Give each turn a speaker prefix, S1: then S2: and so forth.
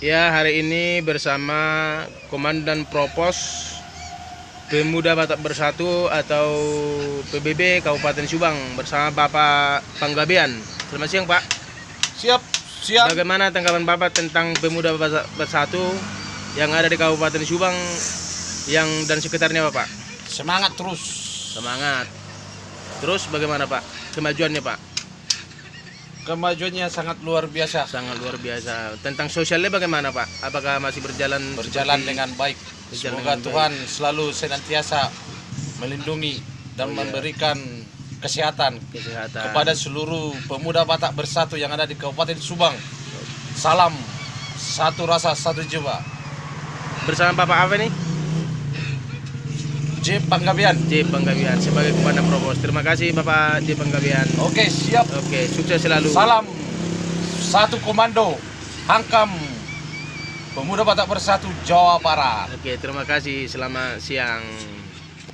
S1: Ya, hari ini bersama Komandan Propos Pemuda Batak Bersatu atau PBB Kabupaten Subang bersama Bapak Panggabean. Selamat siang, Pak.
S2: Siap.
S1: Bagaimana tanggapan Bapak tentang Pemuda Batak Bersatu yang ada di Kabupaten Subang dan sekitarnya, Bapak?
S2: Semangat terus.
S1: Semangat. Terus bagaimana, Pak, kemajuannya, Pak?
S2: Kemajuannya sangat luar biasa.
S1: Sangat luar biasa. Tentang sosialnya bagaimana, Pak? Apakah masih berjalan
S2: Dengan baik. Semoga Tuhan selalu senantiasa melindungi dan memberikan kesehatan kepada seluruh pemuda Batak Bersatu yang ada di Kabupaten Subang. Salam satu rasa satu jiwa.
S1: Bersama Bapak apa nih?
S2: J. Panggabean.
S1: J. Panggabean sebagai Komandan Propos. Terima kasih Bapak J. Panggabean.
S2: Oke, siap.
S1: Oke, sukses selalu.
S2: Salam satu komando Hankam Pemuda Batak Bersatu Jawa Barat.
S1: Oke, terima kasih. Selamat siang.